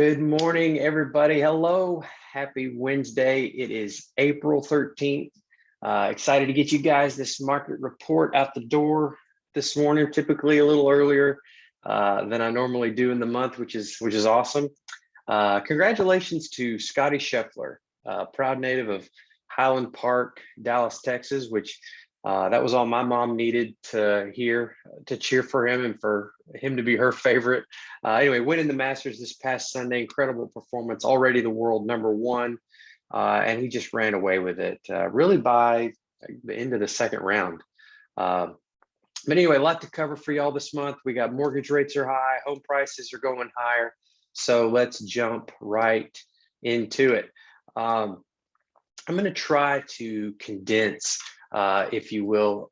Good morning, everybody. Hello. Happy Wednesday. It is April 13th. Excited to get you guys this market report out the door this morning, typically a little earlier than I normally do in the month, which is awesome. Congratulations to Scotty Scheffler, proud native of Highland Park, Dallas, Texas, which that was all my mom needed to hear to cheer for him and for him to be her favorite. Anyway, winning the Masters this past Sunday, incredible performance, already the world number one. And he just ran away with it, really by the end of the second round. But anyway, a lot to cover for y'all this month. We got mortgage rates are high, home prices are going higher. So let's jump right into it. I'm going to try to condense, if you will,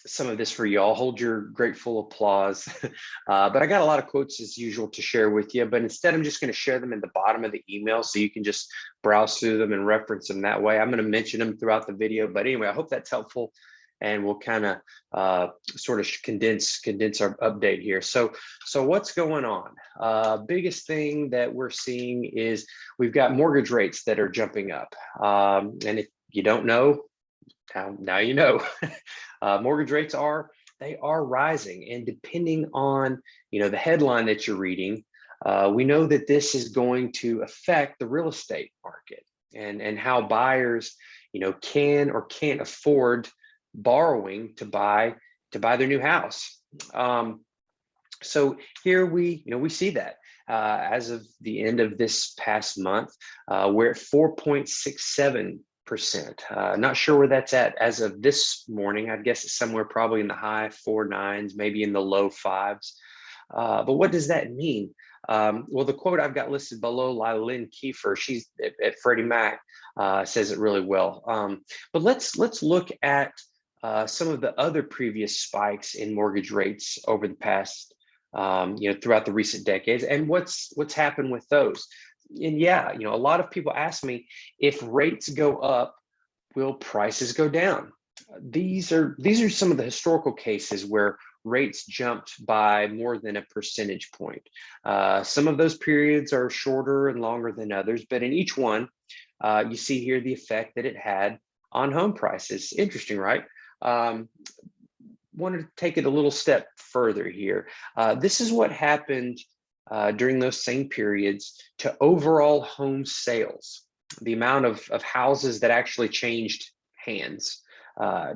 some of this for you. I'll hold your grateful applause. But I got a lot of quotes as usual to share with you, but instead I'm just going to share them in the bottom of the email so you can just browse through them and reference them that way. I'm going to mention them throughout the video, but anyway, I hope that's helpful. And we'll kind of sort of condense our update here. So what's going on? Biggest thing that we're seeing is we've got mortgage rates that are jumping up. And if you don't know, now you know. Mortgage rates are rising, and depending on the headline that you're reading, we know that this is going to affect the real estate market and how buyers can or can't afford borrowing to buy their new house. So here we see that as of the end of this past month, we're at 4.67%. Not sure where that's at as of this morning. I'd guess it's somewhere probably in the high 4.9s, maybe in the low 5s. But what does that mean? Well, the quote I've got listed below, Lynn Kiefer, she's at Freddie Mac, says it really well. But let's look at some of the other previous spikes in mortgage rates over the past, throughout the recent decades, and what's happened with those. And yeah, a lot of people ask me, if rates go up, will prices go down? These are some of the historical cases where rates jumped by more than a percentage point. Some of those periods are shorter and longer than others, but in each one, you see here the effect that it had on home prices. Interesting, right? Wanted to take it a little step further here. This is what happened during those same periods to overall home sales, the amount of houses that actually changed hands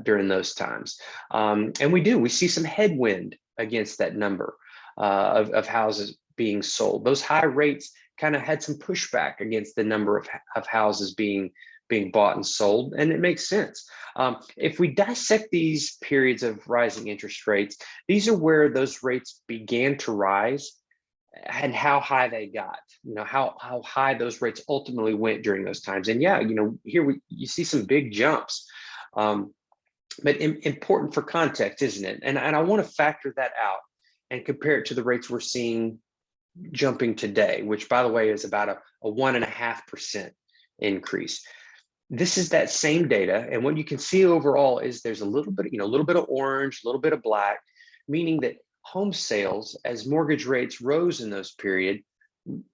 during those times. And we see some headwind against that number of houses being sold. Those high rates kind of had some pushback against the number of houses being bought and sold, and it makes sense. If we dissect these periods of rising interest rates, these are where those rates began to rise and how high they got, how high those rates ultimately went during those times. And yeah, here you see some big jumps, but important for context, isn't it? And I want to factor that out and compare it to the rates we're seeing jumping today, which by the way is about a 1.5% increase. This is that same data, and what you can see overall is there's a little bit of orange, a little bit of black, meaning that home sales, as mortgage rates rose in those period,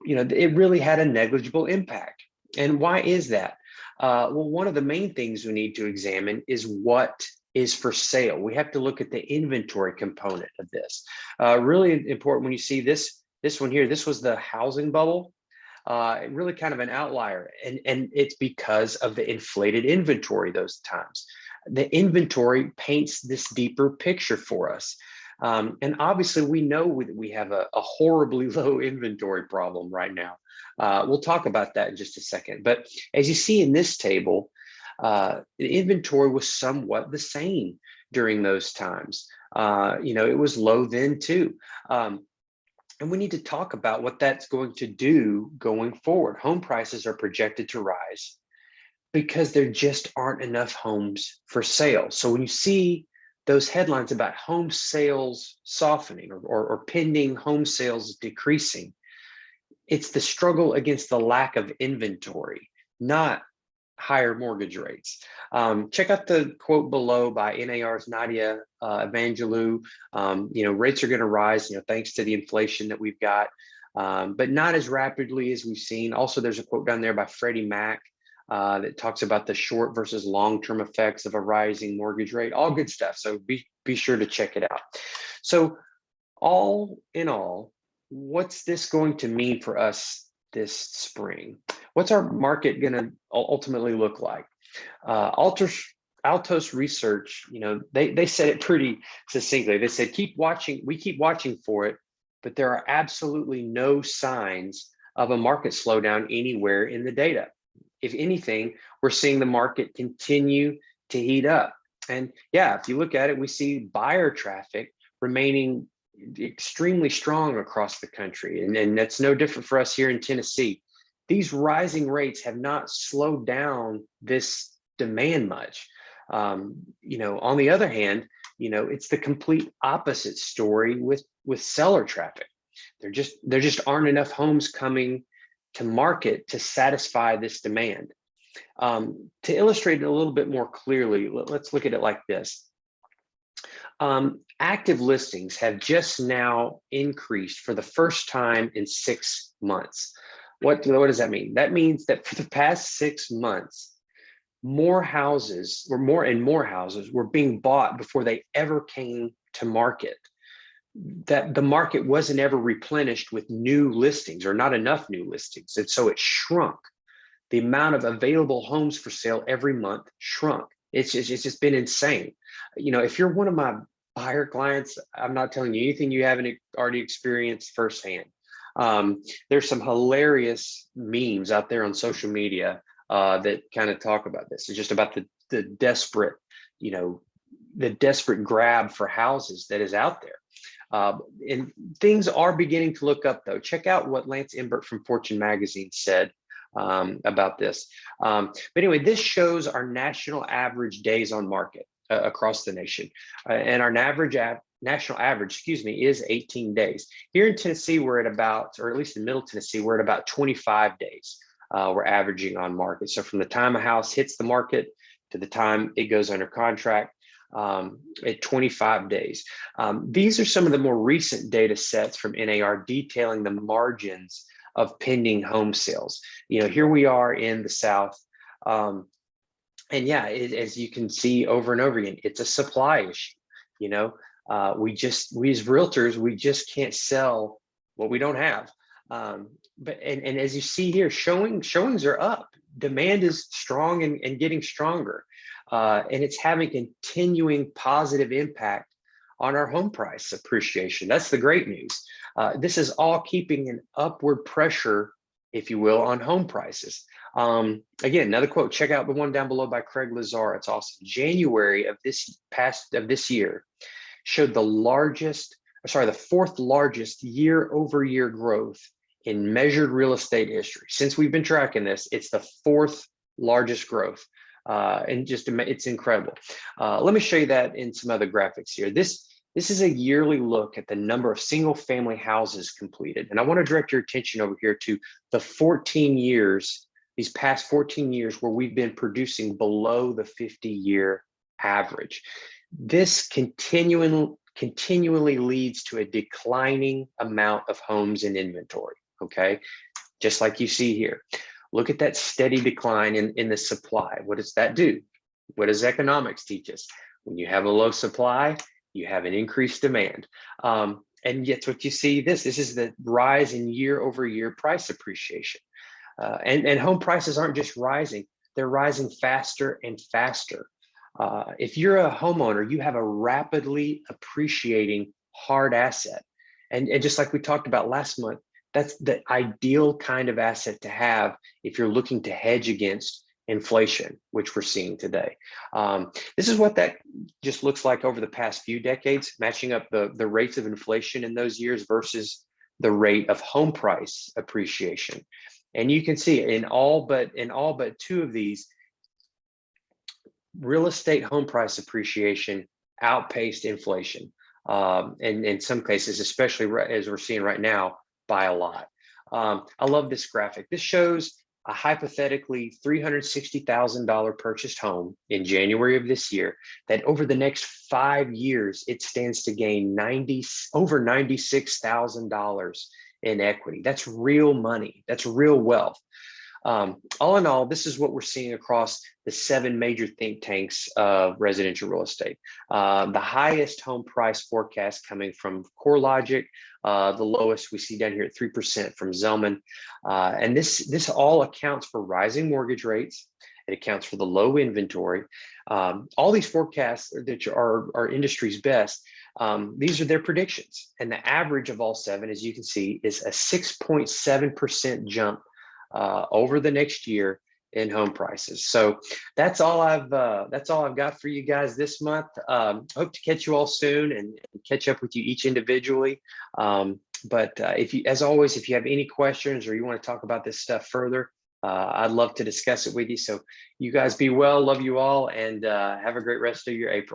it really had a negligible impact. And why is that? Well, one of the main things we need to examine is what is for sale. We have to look at the inventory component of this. Really important when you see this one here. This was the housing bubble. Really kind of an outlier, and it's because of the inflated inventory those times. The inventory paints this deeper picture for us. And obviously we know that we have a horribly low inventory problem right now. We'll talk about that in just a second. But as you see in this table, the inventory was somewhat the same during those times. It was low then too. And we need to talk about what that's going to do going forward. Home prices are projected to rise because there just aren't enough homes for sale. So when you see those headlines about home sales softening or pending home sales decreasing, it's the struggle against the lack of inventory, not higher mortgage rates. Check out the quote below by NAR's Nadia Evangelou. Rates are going to rise, thanks to the inflation that we've got. but not as rapidly as we've seen. Also, there's a quote down there by Freddie Mac that talks about the short versus long-term effects of a rising mortgage rate. All good stuff. So be sure to check it out. So all in all, what's this going to mean for us this spring? What's our market going to ultimately look like? Altos Research, they said it pretty succinctly. They said, we keep watching for it, but there are absolutely no signs of a market slowdown anywhere in the data. If anything, we're seeing the market continue to heat up. And yeah, if you look at it, we see buyer traffic remaining extremely strong across the country. And that's no different for us here in Tennessee. These rising rates have not slowed down this demand much. On the other hand, it's the complete opposite story with seller traffic. There just aren't enough homes coming to market to satisfy this demand. To illustrate it a little bit more clearly, let's look at it like this. Active listings have just now increased for the first time in 6 months. What does that mean? That means that for the past 6 months, more houses were being bought before they ever came to market. That the market wasn't ever replenished with new listings or not enough new listings. And so it shrunk. The amount of available homes for sale every month shrunk. It's just been insane. If you're one of my buyer clients, I'm not telling you anything you haven't already experienced firsthand. There's some hilarious memes out there on social media that kind of talk about this. It's just about the desperate, the desperate grab for houses that is out there. And things are beginning to look up, though. Check out what Lance Imbert from Fortune Magazine said about this. But anyway, this shows our national average days on market across the nation. And our national average, is 18 days. Here in Tennessee, we're at about, or at least in Middle Tennessee, we're at about 25 days. We're averaging on market. So from the time a house hits the market to the time it goes under contract, at 25 days. These are some of the more recent data sets from NAR detailing the margins of pending home sales. Here we are in the South. And yeah, as you can see over and over again, it's a supply issue. We as realtors, we just can't sell what we don't have. But as you see here, showings are up. Demand is strong and getting stronger. And it's having continuing positive impact on our home price appreciation. That's the great news. This is all keeping an upward pressure, if you will, on home prices. Again, another quote, check out the one down below by Craig Lazar. It's awesome. January of this year showed the fourth largest year-over-year growth in measured real estate history. Since we've been tracking this, it's the fourth largest growth. And it's incredible. Let me show you that in some other graphics here. This is a yearly look at the number of single family houses completed. And I want to direct your attention over here to the 14 years, these past 14 years where we've been producing below the 50-year average. This continually leads to a declining amount of homes in inventory, okay? Just like you see here. Look at that steady decline in the supply. What does that do? What does economics teach us? When you have a low supply, you have an increased demand. And yet what you see, this is the rise in year-over-year price appreciation. And home prices aren't just rising, they're rising faster and faster. If you're a homeowner, you have a rapidly appreciating hard asset. And just like we talked about last month, that's the ideal kind of asset to have if you're looking to hedge against inflation, which we're seeing today. This is what that just looks like over the past few decades, matching up the rates of inflation in those years versus the rate of home price appreciation. And you can see in all but two of these, real estate home price appreciation outpaced inflation. And in some cases, especially as we're seeing right now, by a lot. I love this graphic. This shows a hypothetically $360,000 purchased home in January of this year that over the next 5 years, it stands to gain over $96,000 in equity. That's real money. That's real wealth. All in all, this is what we're seeing across the 7 major think tanks of residential real estate. The highest home price forecast coming from CoreLogic, the lowest we see down here at 3% from Zelman. And this all accounts for rising mortgage rates. It accounts for the low inventory. All these forecasts that are our industry's best. These are their predictions. And the average of all 7, as you can see, is a 6.7% jump over the next year in home prices. So that's all I've got for you guys this month. Hope to catch you all soon and catch up with you each individually. But if you, as always, if you have any questions or you want to talk about this stuff further, I'd love to discuss it with you. So you guys be well, love you all, and have a great rest of your April.